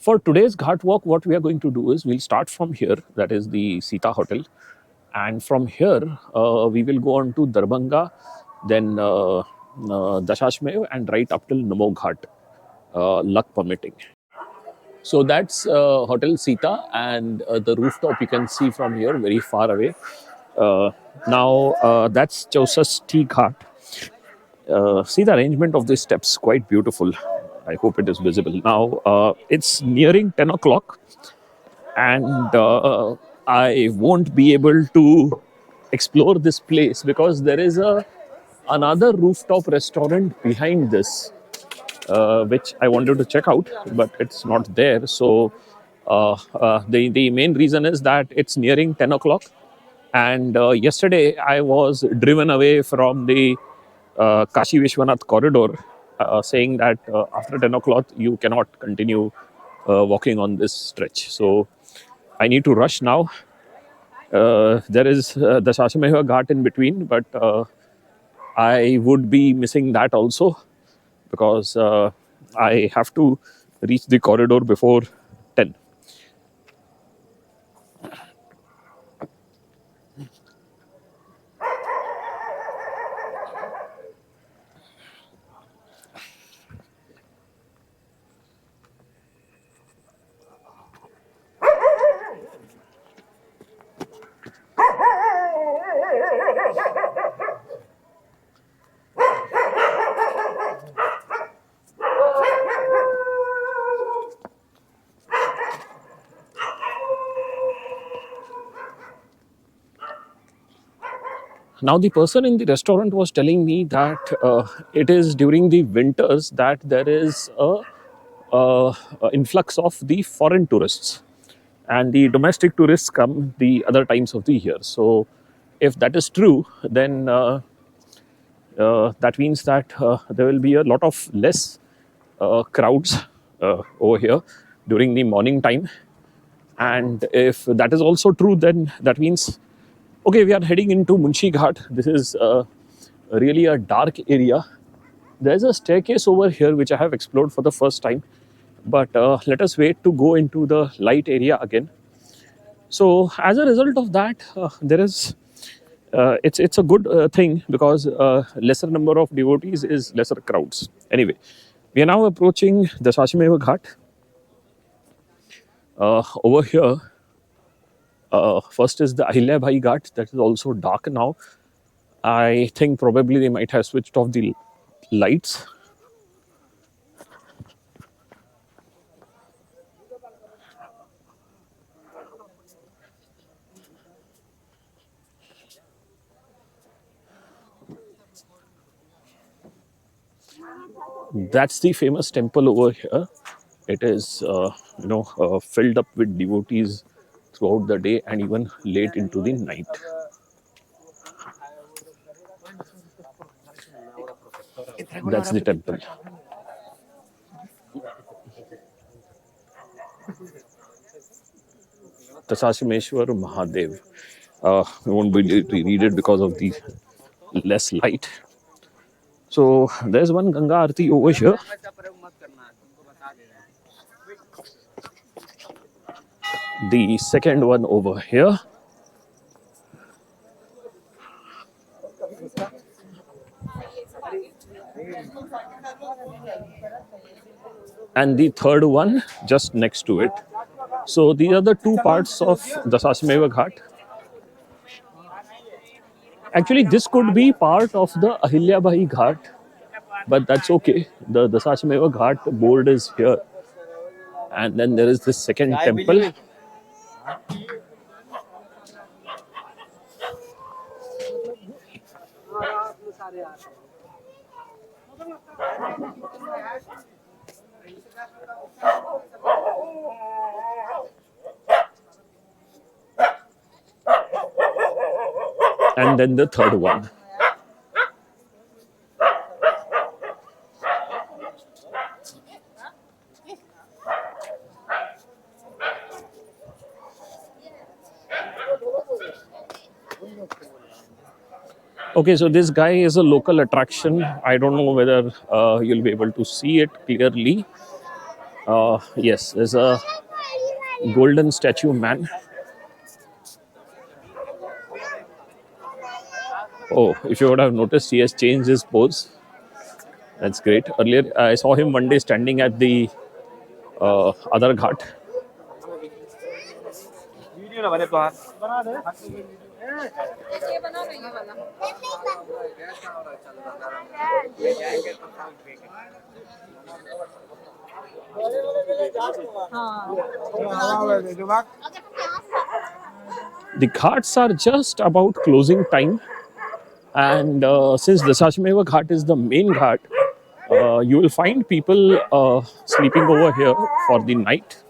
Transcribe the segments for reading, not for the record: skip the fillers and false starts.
For today's Ghat walk, what we are going to do is we'll start from here, that is the Sita Hotel. And from here, we will go on to Darbhanga, then Dashashmev, and right up till Namo Ghat, luck permitting. So that's Hotel Sita, and the rooftop you can see from here, very far away. Uh, now, that's Chausa's Tea Ghat. See the arrangement of these steps, quite beautiful. I hope it is visible. Now, it's nearing 10 o'clock, and I won't be able to explore this place because there is another rooftop restaurant behind this, which I wanted to check out, but it's not there. So the main reason is that it's nearing 10 o'clock. And yesterday I was driven away from the Kashi Vishwanath corridor, saying that after 10 o'clock you cannot continue walking on this stretch. So I need to rush now. There is the Shashameva Ghat in between, but I would be missing that also because I have to reach the corridor before 10. Now, the person in the restaurant was telling me that it is during the winters that there is a influx of the foreign tourists, and the domestic tourists come the other times of the year. So, if that is true, then that means that there will be a lot of less crowds over here during the morning time. And if that is also true, then that means, okay, we are heading into Munshi Ghat. This is really a dark area. There's a staircase over here which I have explored for the first time, but let us wait to go into the light area again. So as a result of that, there is it's a good thing because lesser number of devotees is lesser crowds. Anyway, we are now approaching the Shashimeva Ghat. Over here, first is the Ahilya Bhai Ghat, that is also dark now. I think probably they might have switched off the lights. That's the famous temple over here. It is, filled up with devotees throughout the day and even late into the night. That's the temple. Tasashimeshwar Mahadev. We won't be able to read it because of the less light. So there's one Ganga Aarti over here. The second one over here. And the third one just next to it. So these are the two parts of the Sashimeva Ghat. Actually, this could be part of the Ahilya Bhai Ghat, but that's okay. The Sashimeva Ghat board is here. And then there is this second temple. And then the third one. Okay, so this guy is a local attraction. I don't know whether you'll be able to see it clearly. Yes, there's a golden statue man. Oh, if you would have noticed, he has changed his pose. That's great. Earlier, I saw him one day standing at the other ghat. The ghats are just about closing time, and since Dasashmeva Ghat is the main ghat, you will find people sleeping over here for the night.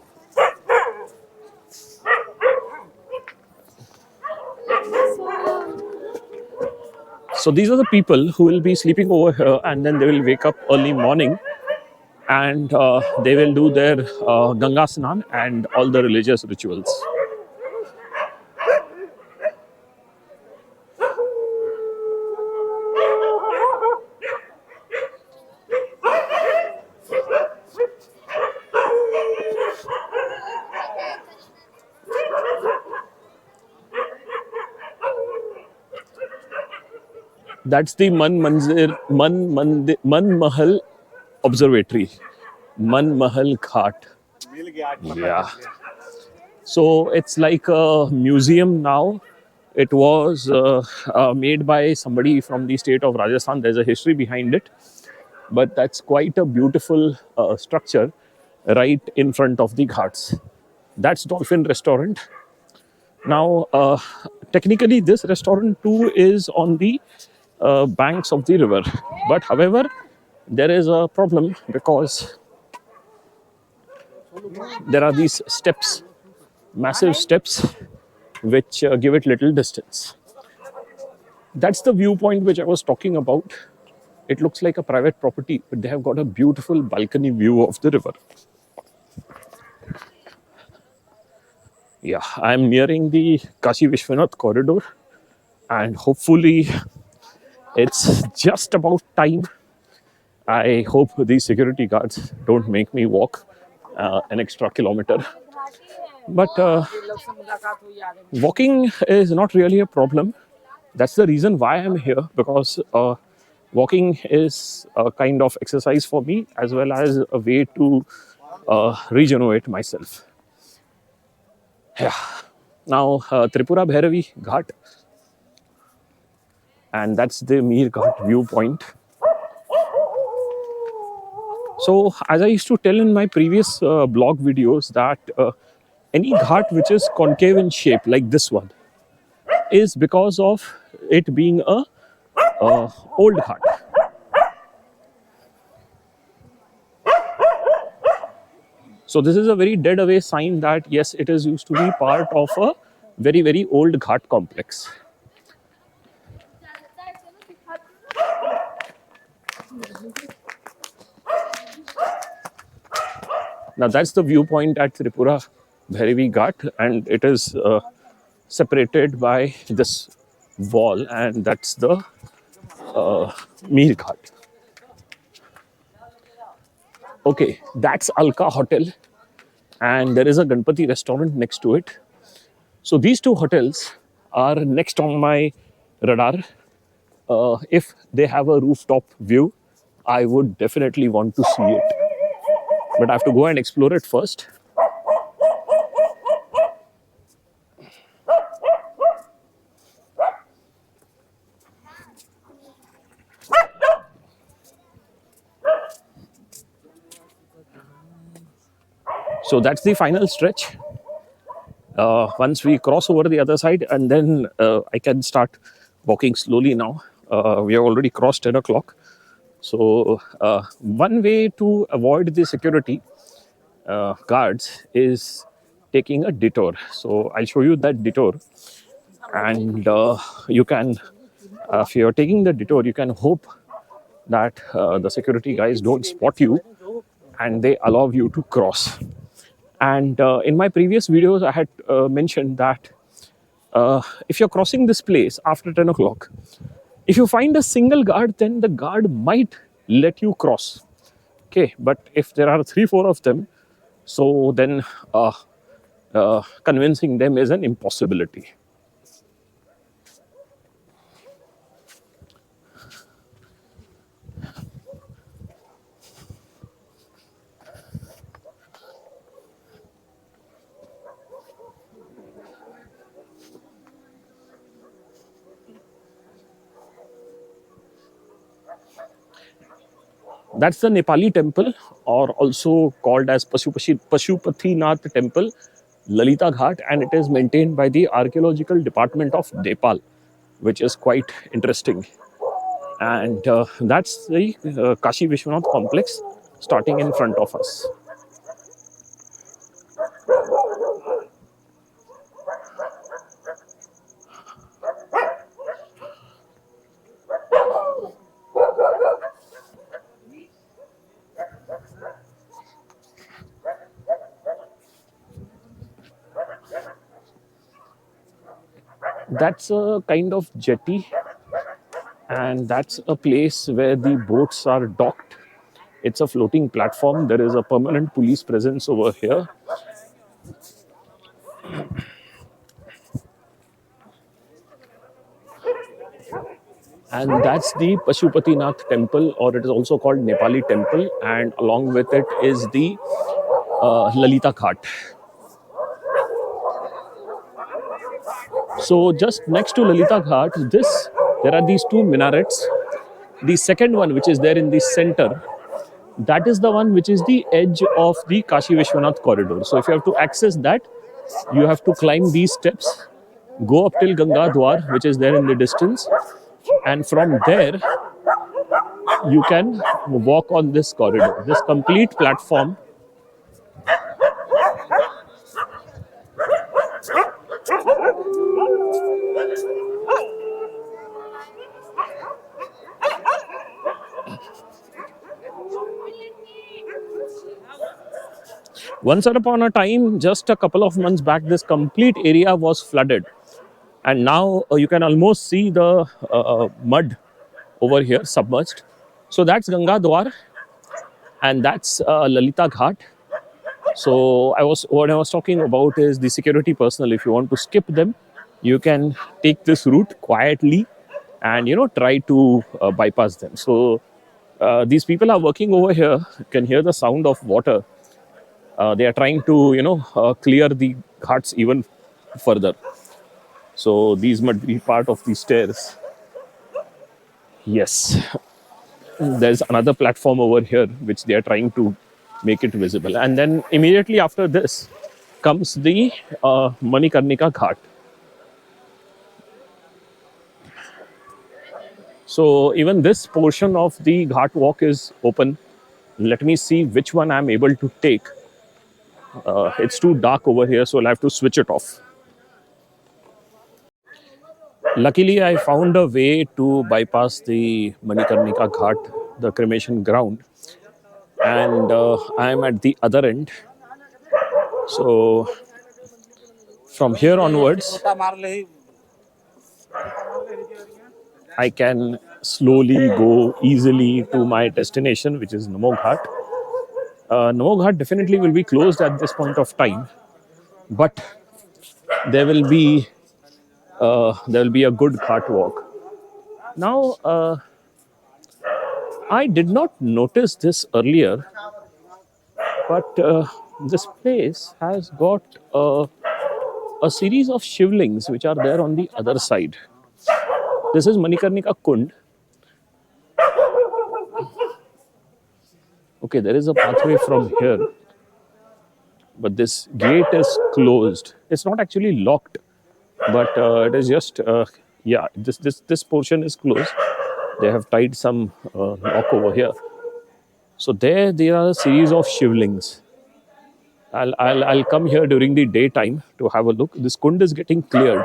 So these are the people who will be sleeping over here, and then they will wake up early morning, and they will do their Ganga Snan and all the religious rituals. That's the Man Mahal Observatory, Man Mahal Ghat. Yeah. So it's like a museum now. It was made by somebody from the state of Rajasthan. There's a history behind it, but that's quite a beautiful structure right in front of the ghats. That's Dolphin Restaurant. Now, technically, this restaurant too is on the banks of the river. But however, there is a problem because there are these steps, massive steps, which give it little distance. That's the viewpoint which I was talking about. It looks like a private property, but they have got a beautiful balcony view of the river. Yeah, I'm nearing the Kashi Vishwanath corridor, and hopefully, it's just about time. I hope these security guards don't make me walk an extra kilometer. But walking is not really a problem. That's the reason why I'm here, because walking is a kind of exercise for me as well as a way to regenerate myself. Yeah. Now, Tripura Bhairavi Ghat, and that's the Mir Ghat viewpoint. So, as I used to tell in my previous blog videos, that any ghat which is concave in shape, like this one, is because of it being a old ghat. So this is a very dead away sign that yes, it is used to be part of a very, very old ghat complex. Now that's the viewpoint at Tripura Bhairavi Ghat, and it is separated by this wall, and that's the Mir Ghat. Okay, that's Alka Hotel, and there is a Ganpati restaurant next to it. So these two hotels are next on my radar. If they have a rooftop view, I would definitely want to see it. But I have to go and explore it first. So that's the final stretch. Once we cross over the other side, and then I can start walking slowly now. We have already crossed 10 o'clock. So one way to avoid the security guards is taking a detour. So I'll show you that detour. And you can, if you're taking the detour, you can hope that the security guys don't spot you and they allow you to cross. And in my previous videos, I had mentioned that if you're crossing this place after 10 o'clock, if you find a single guard, then the guard might let you cross. Okay, but if there are 3-4 of them, So then convincing them is an impossibility. That's the Nepali temple, or also called as Pashupatinath temple, Lalita Ghat, and it is maintained by the archaeological department of Nepal, which is quite interesting. And that's the Kashi Vishwanath complex starting in front of us. That's a kind of jetty, and that's a place where the boats are docked. It's a floating platform. There is a permanent police presence over here. And that's the Pashupatinath temple, or it is also called Nepali temple. And along with it is the Lalita Ghat. So just next to Lalita Ghat, there are these two minarets. The second one, which is there in the center, that is the one which is the edge of the Kashi Vishwanath corridor. So if you have to access that, you have to climb these steps, go up till Ganga Dwar, which is there in the distance, and from there you can walk on this corridor. This complete platform. Once upon a time, just a couple of months back, this complete area was flooded. And now you can almost see the mud over here submerged. So that's Ganga Dwar, and that's Lalita Ghat. So what I was talking about is the security personnel. If you want to skip them, you can take this route quietly, and try to bypass them. So these people are working over here. You can hear the sound of water. They are trying to clear the ghats even further. So these might be part of the stairs. Yes, there's another platform over here which they are trying to make it visible. And then immediately after this comes the Manikarnika Ghat. So even this portion of the Ghat walk is open. Let me see which one I'm able to take. It's too dark over here, so I'll have to switch it off. Luckily, I found a way to bypass the Manikarnika Ghat, the cremation ground, and I'm at the other end. So from here onwards, I can slowly go easily to my destination, which is Namo Ghat. Namo Ghat definitely will be closed at this point of time, but there will be a good Ghat walk. Now, I did not notice this earlier, but this place has got a series of shivlings which are there on the other side. This is Manikarnika Kund. Okay, there is a pathway from here, but this gate is closed. It's not actually locked, but it is just yeah. This portion is closed. They have tied some lock over here. So there are a series of shivlings. I'll come here during the daytime to have a look. This kund is getting cleared,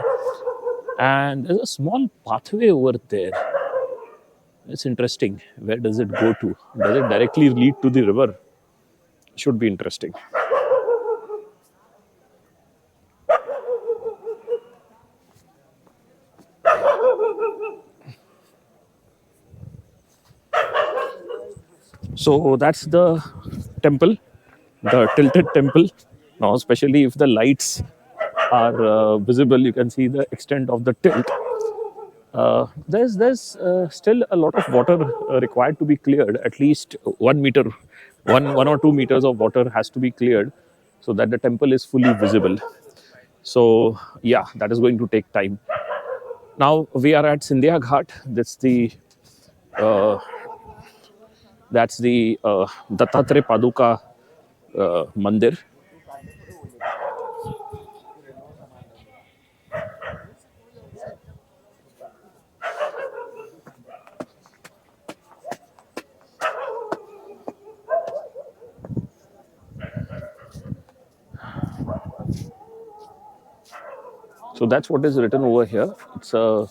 and there's a small pathway over there. It's interesting. Where does it go to? Does it directly lead to the river? Should be interesting. So that's the temple, the tilted temple. Now, especially if the lights are visible, you can see the extent of the tilt. There's still a lot of water required to be cleared. At least 1 meter, 1 or 2 meters of water has to be cleared so that the temple is fully visible. So yeah, that is going to take time. Now we are at Sindhya Ghat. Uh, that's the Dattatreya Paduka Mandir. So that's what is written over here. It's a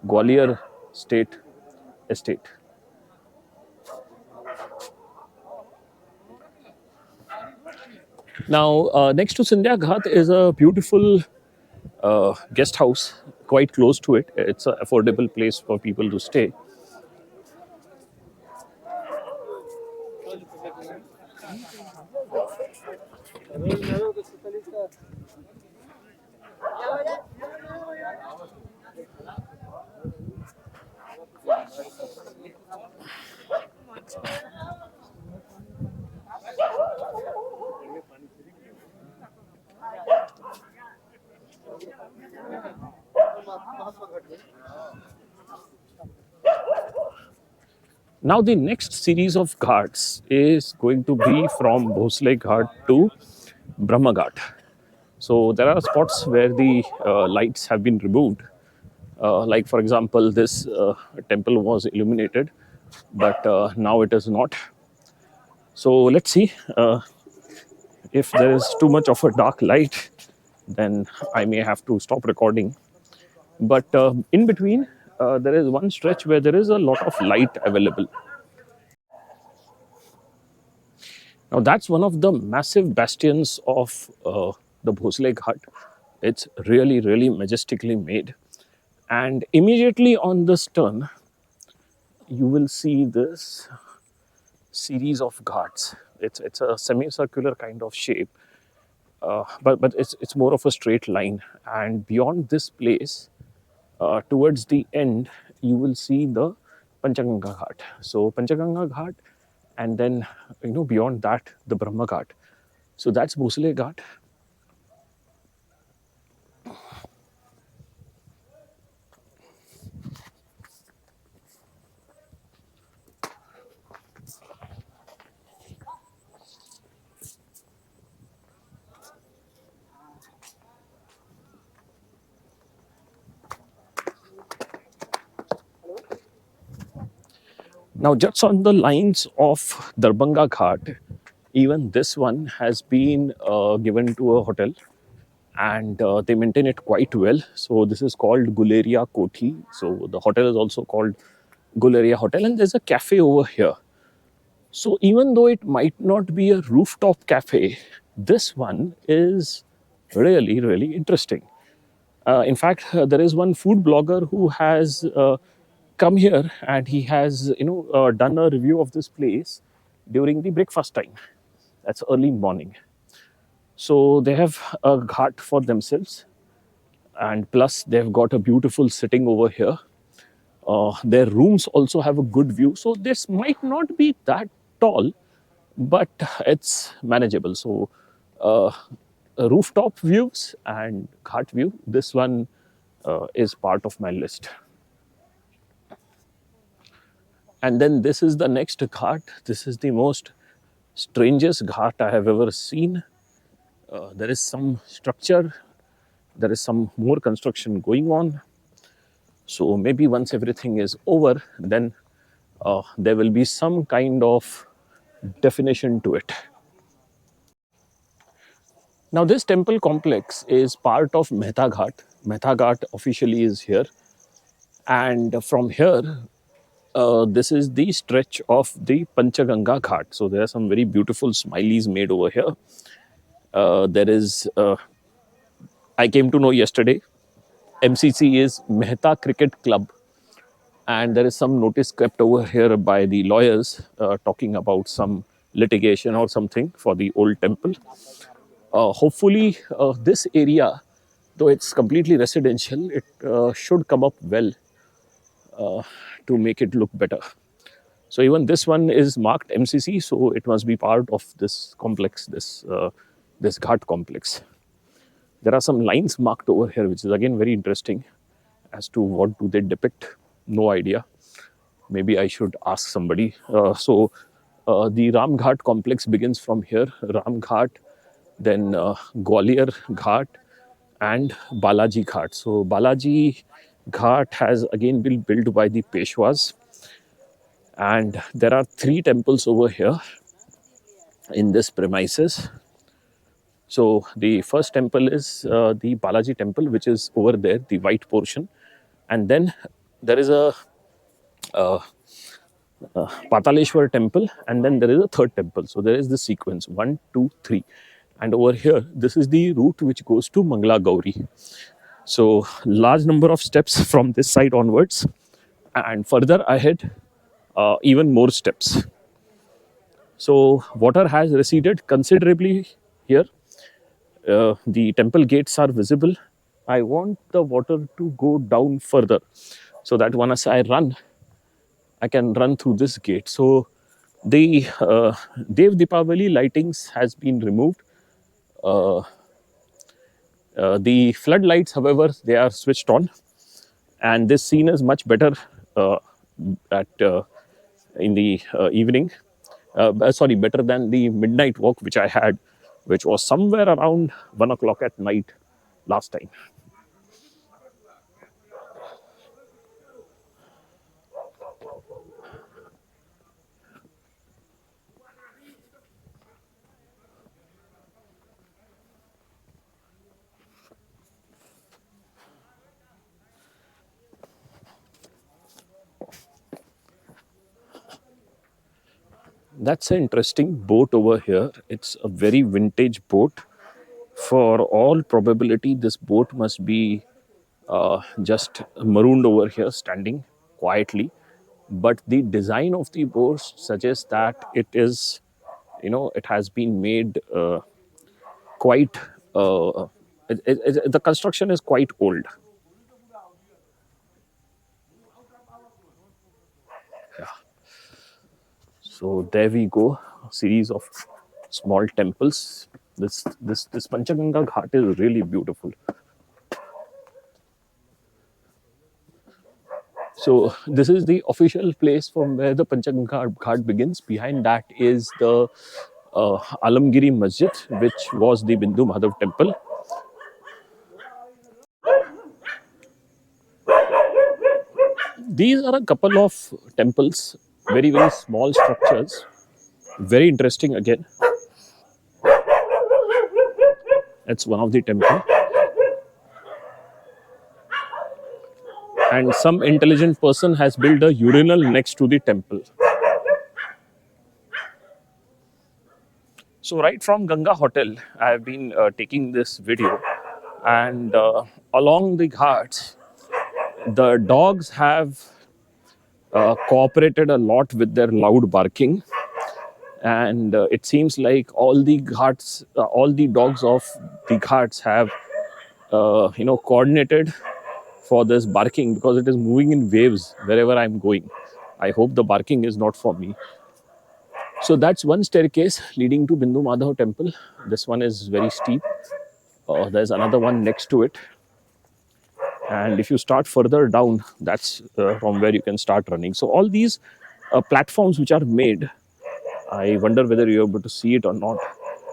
Gwalior State Estate. Now, next to Sindhya Ghat is a beautiful guest house quite close to it. It's an affordable place for people to stay. Now, the next series of ghats is going to be from Bhosle Ghat to Brahma Ghat. So there are spots where the lights have been removed. Like, for example, this temple was illuminated, but now it is not. So let's see. If there is too much of a dark light, then I may have to stop recording. But in between, there is one stretch where there is a lot of light available. Now, that's one of the massive bastions of the Bhosle Ghat. It's really, really majestically made. And immediately on this turn, you will see this series of ghats. It's a semicircular kind of shape, but it's more of a straight line. And beyond this place, towards the end, you will see the Panchaganga Ghat. So Panchaganga Ghat, and then beyond that, the Brahma Ghat. So that's Bhosle Ghat. Now, just on the lines of Darbhanga Ghat, even this one has been given to a hotel, and they maintain it quite well. So this is called Guleria Kothi. So the hotel is also called Guleria Hotel, and there's a cafe over here. So even though it might not be a rooftop cafe, this one is really, really interesting. In fact, there is one food blogger who has come here, and he has done a review of this place during the breakfast time. That's early morning. So they have a ghat for themselves, and plus they've got a beautiful sitting over here. Their rooms also have a good view, so this might not be that tall, but it's manageable. So uh, rooftop views and ghat view, this one is part of my list. And then this is the next ghat. This is the most strangest ghat I have ever seen. There is some structure, there is some more construction going on. So maybe once everything is over, then there will be some kind of definition to it. Now, this temple complex is part of Mehta Ghat. Mehta Ghat officially is here. And from here, this is the stretch of the Panchaganga Ghat. So there are some very beautiful smileys made over here. There is, I came to know yesterday, MCC is Mehta Cricket Club. And there is some notice kept over here by the lawyers talking about some litigation or something for the old temple. Hopefully, this area, though it's completely residential, it should come up well to make it look better. So even this one is marked MCC, so it must be part of this complex, this Ghat complex. There are some lines marked over here, which is again very interesting. As to what do they depict, no idea. Maybe I should ask somebody. The Ram Ghat complex begins from here. Ram Ghat, then Gwalior Ghat, and Balaji Ghat. So Balaji Ghat has again been built by the Peshwas, and there are three temples over here in this premises. So the first temple is the Balaji temple, which is over there, the white portion, and then there is a Pataleshwar temple, and then there is a third temple. So there is this sequence one, two, three, and over here, this is the route which goes to Mangala Gauri. So large number of steps from this side onwards, and further ahead, even more steps. So water has receded considerably here. The temple gates are visible. I want the water to go down further so that once I run, I can run through this gate. So the Dev Deepavali lightings has been removed. The floodlights, however, they are switched on, and this scene is much better uh, at in the evening. Sorry, better than the midnight walk which I had, which was somewhere around 1 o'clock at night last time. That's an interesting boat over here. It's a very vintage boat. For all probability, this boat must be just marooned over here, standing quietly. But the design of the boat suggests that it is, it has been made quite. The construction is quite old. So there we go, a series of small temples. This Panchaganga Ghat is really beautiful. So this is the official place from where the Panchaganga Ghat begins. Behind that is the Alamgiri Masjid, which was the Bindu Madhav temple. These are a couple of temples, very, very small structures. Very interesting again. That's one of the temple. And some intelligent person has built a urinal next to the temple. So right from Ganga Hotel, I have been taking this video, and along the ghats, the dogs have cooperated a lot with their loud barking, and it seems like all the ghats, all the dogs of the ghats have, coordinated for this barking because it is moving in waves wherever I'm going. I hope the barking is not for me. So that's one staircase leading to Bindu Madhav temple. This one is very steep. There's another one next to it. And if you start further down, that's from where you can start running. So all these platforms which are made, I wonder whether you're able to see it or not.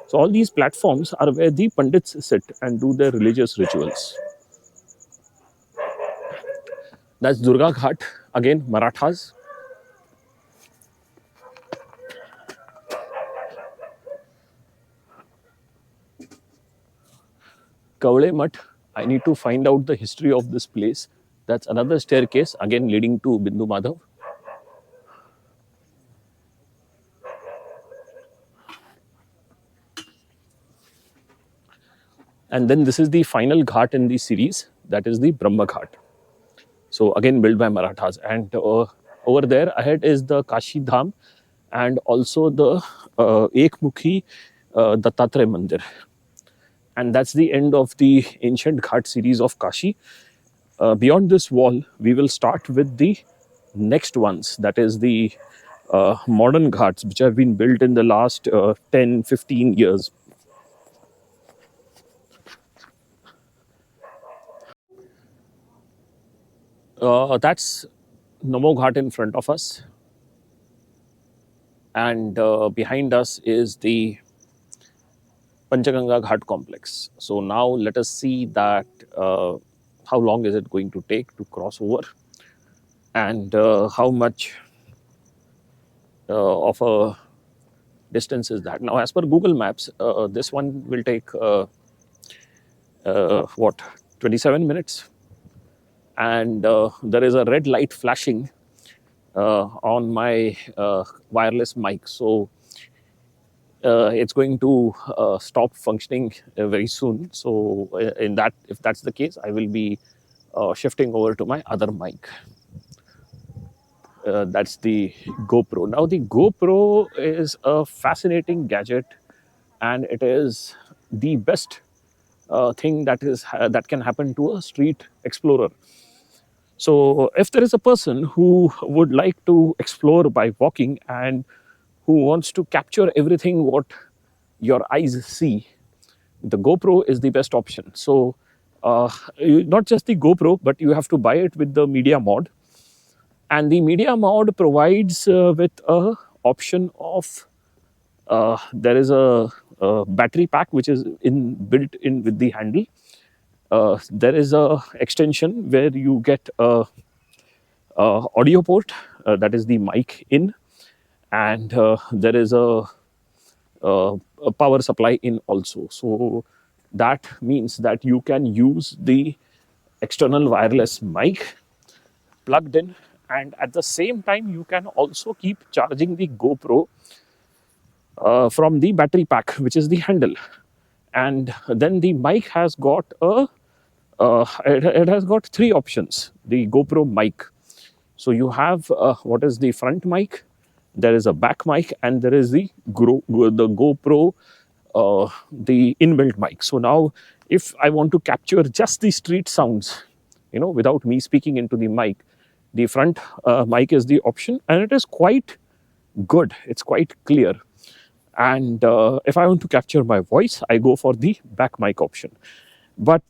So all these platforms are where the Pandits sit and do their religious rituals. That's Durga Ghat, again Marathas. Kavle Mutt, I need to find out the history of this place. That's another staircase, again leading to Bindu Madhav. And then this is the final ghat in the series, that is the Brahma Ghat. So again built by Marathas. And over there ahead is the Kashi Dham, and also the Ekmukhi Dattatreya Mandir. And that's the end of the ancient Ghat series of Kashi. Beyond this wall, we will start with the next ones, that is the modern Ghats, which have been built in the last 10, 15 years. That's Namo Ghat in front of us, and behind us is the Panchaganga Ghat complex. So now let us see that how long is it going to take to cross over, and how much of a distance is that. Now, as per Google Maps, this one will take what, 27 minutes, and there is a red light flashing on my wireless mic. So it's going to stop functioning very soon. So in that, if that's the case, I will be shifting over to my other mic. That's the GoPro. Now the GoPro is a fascinating gadget, and it is the best thing that can happen to a street explorer. So if there is a person who would like to explore by walking and who wants to capture everything what your eyes see, the GoPro is the best option. So not just the GoPro, but you have to buy it with the media mod, and the media mod provides with a option of there is a battery pack which is in built in with the handle. There is a extension where you get a audio port, that is the mic in, and there is a power supply in also. So that means that you can use the external wireless mic plugged in, and at the same time you can also keep charging the GoPro from the battery pack, which is the handle. And then the mic has got it has got three options, the GoPro mic. So you have what is the front mic, there is a back mic, and there is the GoPro, the inbuilt mic. So now, if I want to capture just the street sounds, without me speaking into the mic, the front mic is the option, and it is quite good. It's quite clear. And if I want to capture my voice, I go for the back mic option. But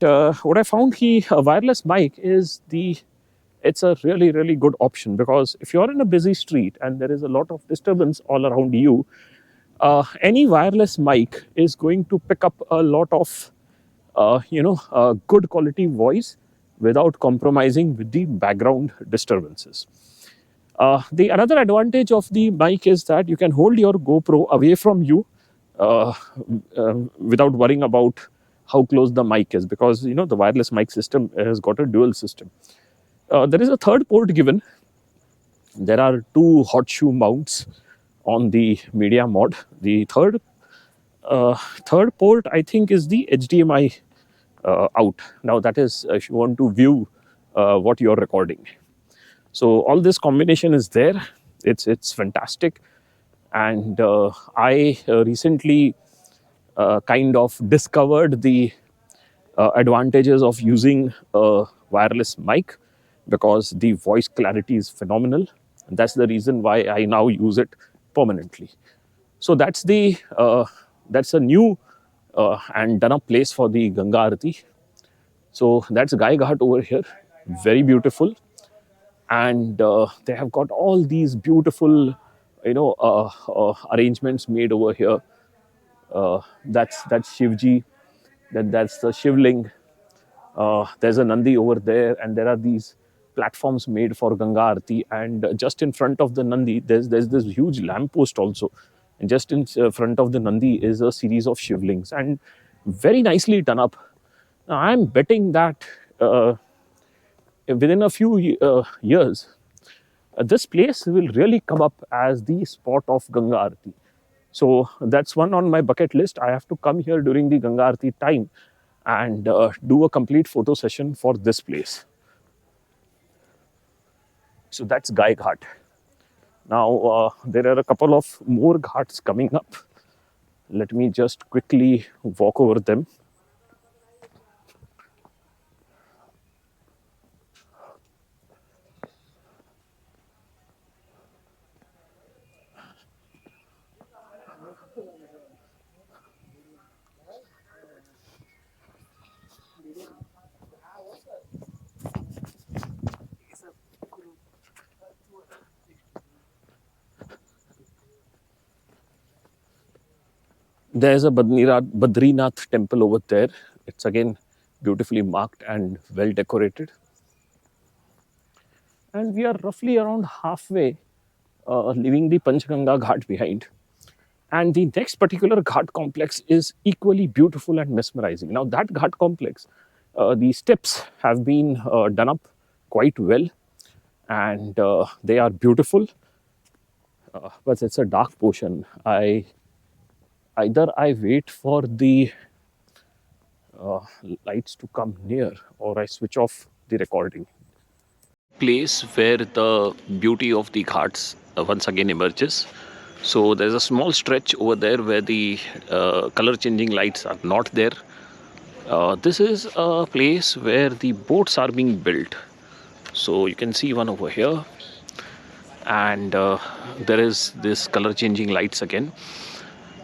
what I found here, a wireless mic is it's a really, really good option, because if you're in a busy street and there is a lot of disturbance all around you, any wireless mic is going to pick up a lot of good quality voice without compromising with the background disturbances. The another advantage of the mic is that you can hold your GoPro away from you uh, without worrying about how close the mic is, because the wireless mic system has got a dual system. There is a third port given. There are two hot shoe mounts on the media mod. The third port, I think, is the HDMI out. Now that is if you want to view what you're recording. So all this combination is there. It's fantastic, and I recently kind of discovered the advantages of using a wireless mic, because the voice clarity is phenomenal. And that's the reason why I now use it permanently. So that's a new and done up place for the Ganga Aarti. So that's Gai Ghat over here, very beautiful, and they have got all these beautiful, arrangements made over here. That's Shivji, then that's the Shivling. There's a Nandi over there, and there are these platforms made for Ganga Aarti. And just in front of the Nandi, there's this huge lamppost also. And just in front of the Nandi is a series of Shivlings, and very nicely done up. Now, I'm betting that within a few years, this place will really come up as the spot of Ganga Aarti. So that's one on my bucket list. I have to come here during the Ganga Aarti time and do a complete photo session for this place. So that's Gai Ghat. Now, there are a couple of more ghats coming up. Let me just quickly walk over them. There's a Badrinath temple over there. It's again beautifully marked and well decorated. And we are roughly around halfway, leaving the Panchganga Ghat behind. And the next particular Ghat complex is equally beautiful and mesmerizing. Now, that Ghat complex, the steps have been done up quite well, and they are beautiful, but it's a dark portion. I wait for the lights to come near, or I switch off the recording. Place where the beauty of the ghats once again emerges. So there's a small stretch over there where the color changing lights are not there. This is a place where the boats are being built. So you can see one over here, and there is this color changing lights again.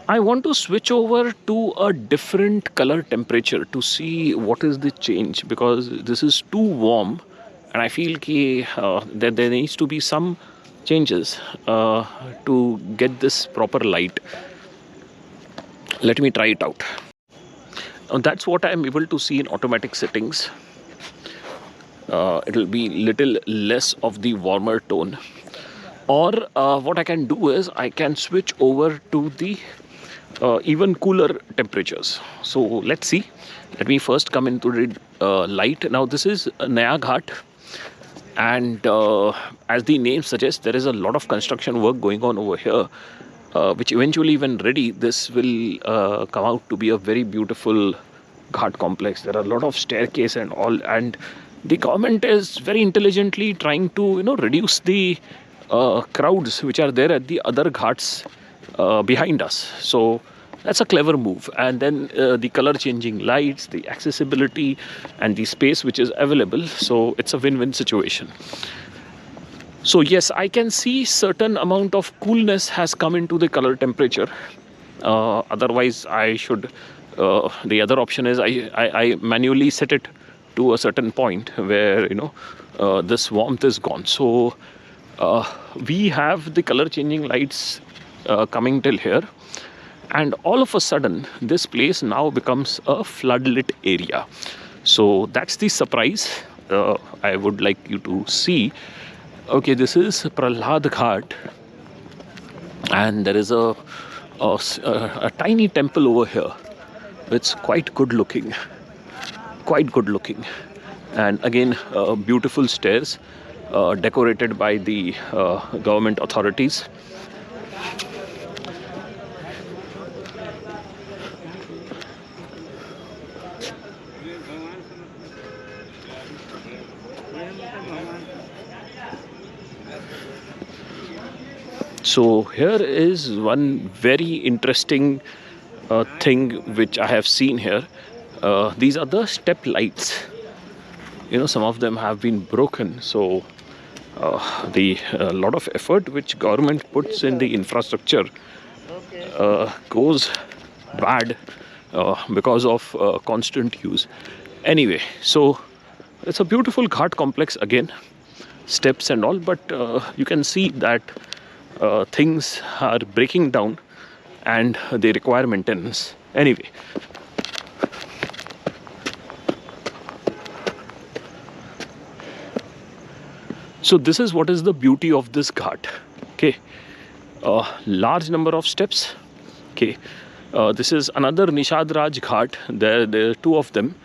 I want to switch over to a different color temperature to see what is the change, because this is too warm and I feel that there needs to be some changes to get this proper light. Let me try it out. Now that's what I'm able to see in automatic settings. It will be little less of the warmer tone. Or what I can do is I can switch over to the even cooler temperatures. So let's see. Let me first come into the light. Now this is Naya Ghat, and as the name suggests, there is a lot of construction work going on over here, which eventually, when ready, this will come out to be a very beautiful Ghat complex. There are a lot of staircase and all, and the government is very intelligently trying to reduce the crowds which are there at the other ghats behind us. So that's a clever move. And then the color changing lights, the accessibility, and the space which is available. So it's a win-win situation. So yes, I can see certain amount of coolness has come into the color temperature. Otherwise, I should. The other option is I manually set it to a certain point where this warmth is gone. So we have the color changing lights coming till here, and all of a sudden this place now becomes a floodlit area. So that's the surprise I would like you to see. Okay, this is Prahlad Ghat, and there is a tiny temple over here. It's quite good looking, and again beautiful stairs decorated by the government authorities. So here is one very interesting thing which I have seen here. These are the step lights. Some of them have been broken. So the lot of effort which government puts in the infrastructure goes bad because of constant use. Anyway, so it's a beautiful Ghat complex again, steps and all, but you can see that things are breaking down and they require maintenance. Anyway, so this is what is the beauty of this Ghat. Okay, large number of steps. Okay, this is another Nishad Raj Ghat. There are two of them,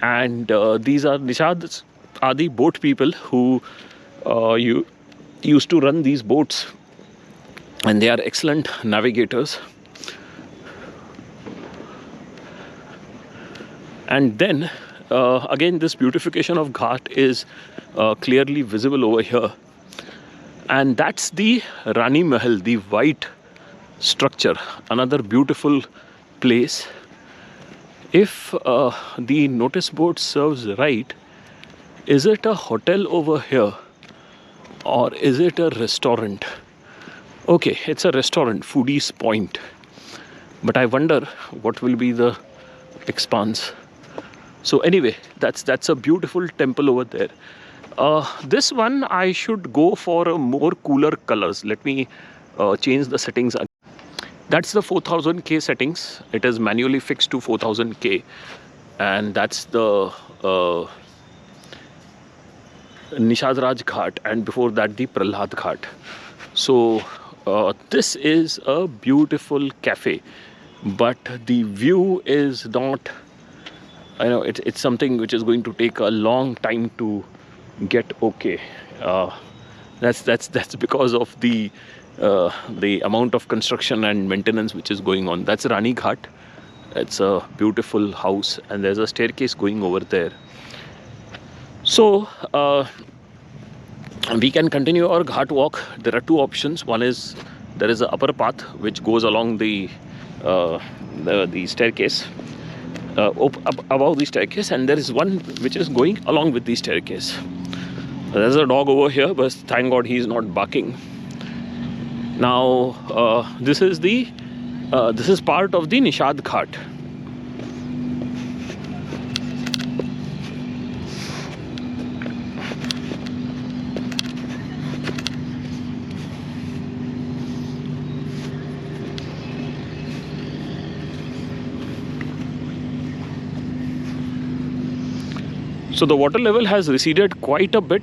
and these are Nishads are the boat people who you used to run these boats, and they are excellent navigators. And then again, this beautification of Ghat is clearly visible over here. And that's the Rani Mahal, the white structure, another beautiful place. If the notice board serves right, is it a hotel over here or is it a restaurant? Okay, it's a restaurant, Foodie's Point. But I wonder what will be the expanse. So anyway, that's a beautiful temple over there. This one I should go for a more cooler colors. Let me change the settings. That's the 4000K settings. It is manually fixed to 4000K, and that's the Nishadraj Ghat, and before that the Prahlad Ghat. So this is a beautiful cafe, but the view is not, I know it's something which is going to take a long time to get okay. That's because of the amount of construction and maintenance which is going on. That's Rani Ghat. It's a beautiful house, and there's a staircase going over there. So we can continue our Ghat walk. There are two options. One is there is an upper path which goes along the staircase, up above the staircase, and there is one which is going along with the staircase. There's a dog over here, but thank God he is not barking. Now this is part of the Nishad Ghat. So the water level has receded quite a bit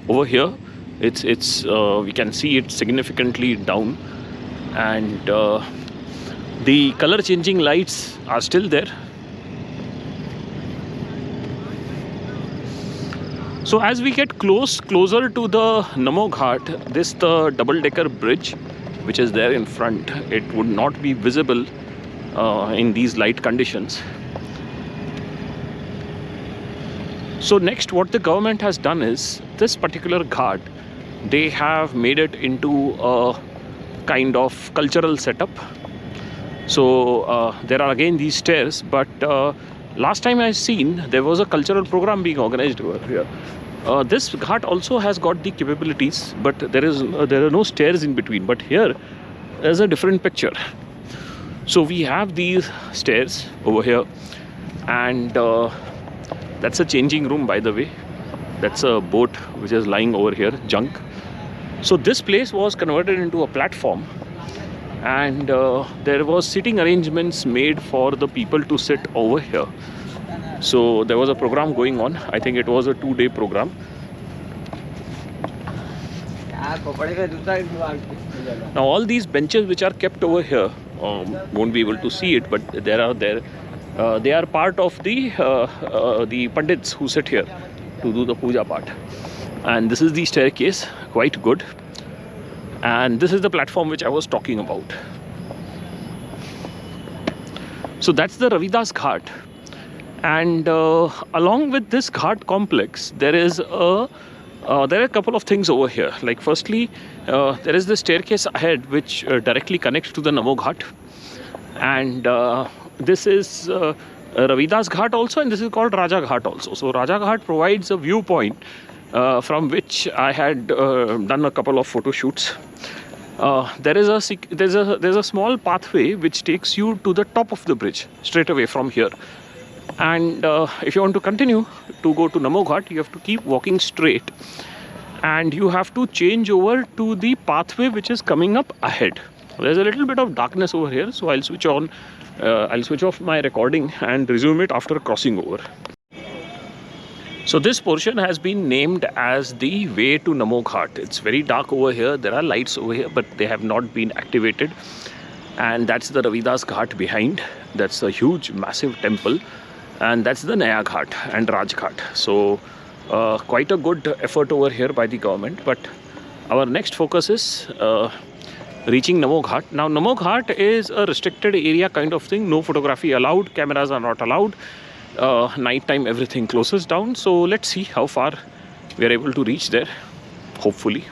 over here. It's we can see it significantly down, and the color changing lights are still there. So as we get closer to the Namo Ghat, the double-decker bridge which is there in front, it would not be visible in these light conditions. So next, what the government has done is, this particular ghat, they have made it into a kind of cultural setup. So there are again these stairs, but last time I seen, there was a cultural program being organized over here. This ghat also has got the capabilities, but there are no stairs in between. But here, there's a different picture. So we have these stairs over here, and that's a changing room, by the way. That's a boat which is lying over here, junk. So this place was converted into a platform, and there was sitting arrangements made for the people to sit over here. So there was a program going on. I think it was a 2-day program. Now all these benches which are kept over here, won't be able to see it, but they are part of the pandits who sit here to do the puja part. And this is the staircase, quite good. And this is the platform which I was talking about. So that's the Ravidas Ghat. And along with this ghat complex, there are a couple of things over here. Like firstly, there is the staircase ahead which directly connects to the Namo Ghat. And this is Ravidas Ghat also, and this is called Raja Ghat also. So Raja Ghat provides a viewpoint from which I had done a couple of photo shoots. There's a small pathway which takes you to the top of the bridge straight away from here. And if you want to continue to go to Namo Ghat, you have to keep walking straight, and you have to change over to the pathway which is coming up ahead. There's a little bit of darkness over here, so I'll switch off my recording and resume it after crossing over. So this portion has been named as the way to Namo Ghat. It's very dark over here. There are lights over here, but they have not been activated. And that's the Ravidas Ghat behind. That's a huge, massive temple. And that's the Naya Ghat and Raj Ghat. So quite a good effort over here by the government. But our next focus is reaching Namo Ghat. Now Namo Ghat is a restricted area kind of thing. No photography allowed. Cameras are not allowed. Night time everything closes down. So let's see how far we are able to reach there. Hopefully.